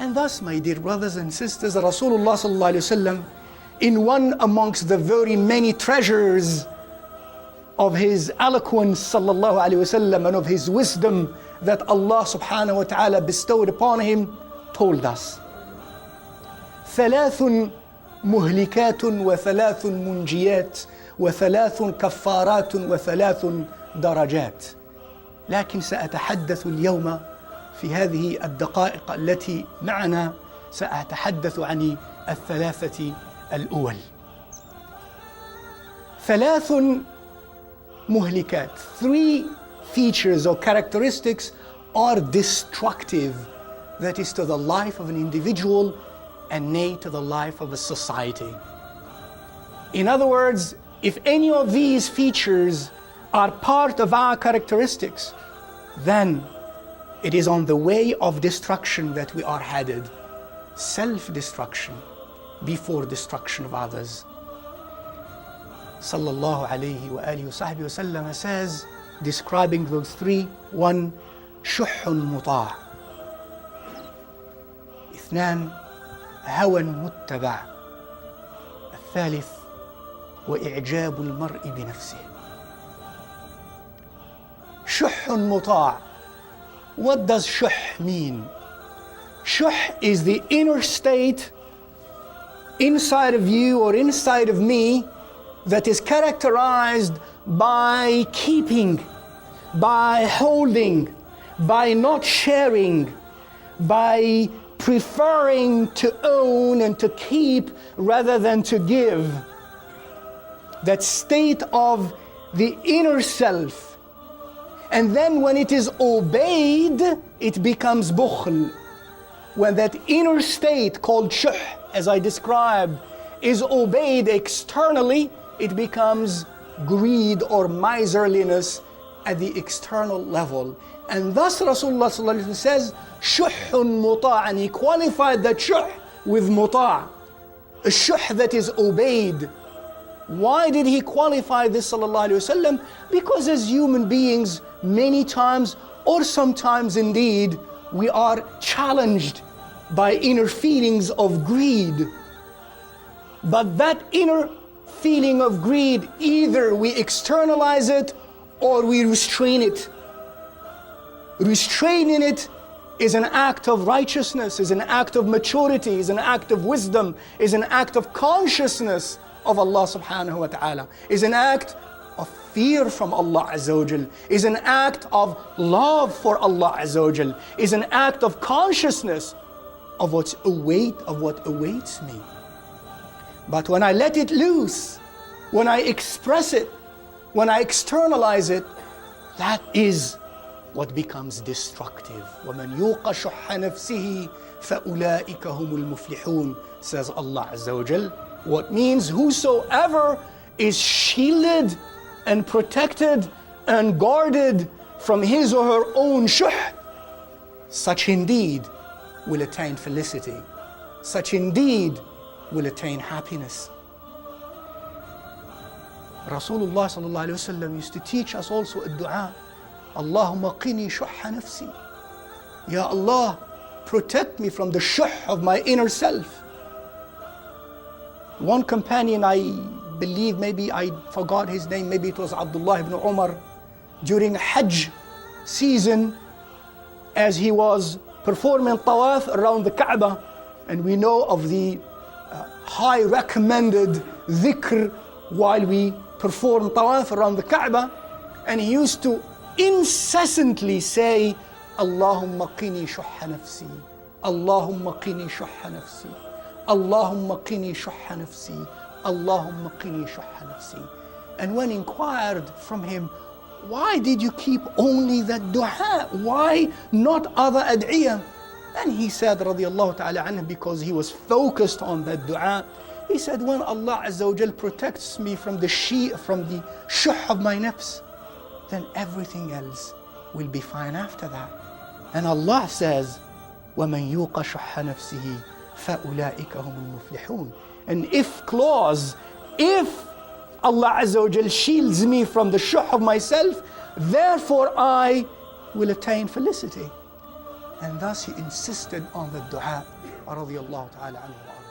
And thus, my dear brothers and sisters, Rasulullah sallallahu alaihi wasallam, in one amongst the very many treasures of his eloquence sallallahu alaihi wasallam and of his wisdom that Allah subhanahu wa ta'ala bestowed upon him, told us, ثلاث مهلكات وثلاث منجيات وثلاث كفارات وثلاث درجات. لكن سأتحدث اليوم في هذه الدقائق التي معنا، سأتحدث عن الثلاثة الأول. ثلاث مهلكات. Three features or characteristics are destructive, that is to the life of an individual and nay to the life of a society. In other words, if any of these features are part of our characteristics, then it is on the way of destruction that we are headed. Self-destruction before destruction of others. Sallallahu alayhi wa alihi wa sahbihi wa sallam says, describing those three: one, شح مطاع. اثنان, هوى متبع. الثالث, وإعجاب المرء بنفسه. شح مطاع. What does shuh mean? Shuh is the inner state inside of you or inside of me that is characterized by keeping, by holding, by not sharing, by preferring to own and to keep rather than to give. That state of the inner self. And then when it is obeyed, it becomes bukhl. When that inner state called shuh, as I described, is obeyed externally, it becomes greed or miserliness at the external level. And thus Rasulullah sallallahu alaihi wasallam says, shuhun muta', and he qualified that shuh with muta', a shuh that is obeyed. Why did he qualify this sallallahu alaihi wasallam? Because as human beings, many times or sometimes indeed, we are challenged by inner feelings of greed. But that inner feeling of greed, either we externalize it or we restrain it. Restraining it is an act of righteousness, is an act of maturity, is an act of wisdom, is an act of consciousness of Allah subhanahu wa ta'ala, is an act of fear from Allah Azza wa Jal, is an act of love for Allah Azza wa Jal, is an act of consciousness of what awaits me. But when I let it loose, when I express it, when I externalize it, that is what becomes destructive. وَمَنْ يُوقَ شُحَّ نَفْسِهِ فَأُولَٰئِكَ هُمُ الْمُفْلِحُونَ, says Allah Azza wa Jal. What means whosoever is shielded and protected and guarded from his or her own shuh, such indeed will attain felicity. Such indeed will attain happiness. Rasulullah sallallahu alaihi wasallam used to teach us also a dua. Allahumma qini shuhha nafsi. Ya Allah, protect me from the shuh of my inner self. One companion, I believe, maybe I forgot his name, maybe it was Abdullah ibn Umar, during Hajj season, as he was performing tawaf around the Kaaba, and we know of the high recommended dhikr while we perform tawaf around the Kaaba, and he used to incessantly say, Allahumma qini shuhha nafsi, Allahumma qini shuhha nafsi, Allahumma qini shuhha nafsi, Allahumma qini shuhha nafsi. And when inquired from him, why did you keep only that dua? Why not other ad'iyah? And he said, radiyallahu ta'ala anhu, because he was focused on that dua, he said, when Allah Azza wa Jal protects me from the shuh of my nafs, then everything else will be fine after that. And Allah says, وَمَنْ يُوقَ شُحَّ نَفْسِهِ فَأُولَٰئِكَ هُمُ الْمُفْلِحُونَ. And if clause, if Allah Azza wa Jal shields me from the shuh of myself, therefore I will attain felicity. And thus he insisted on the dua. رضي الله تعالى عنه وأرضاه.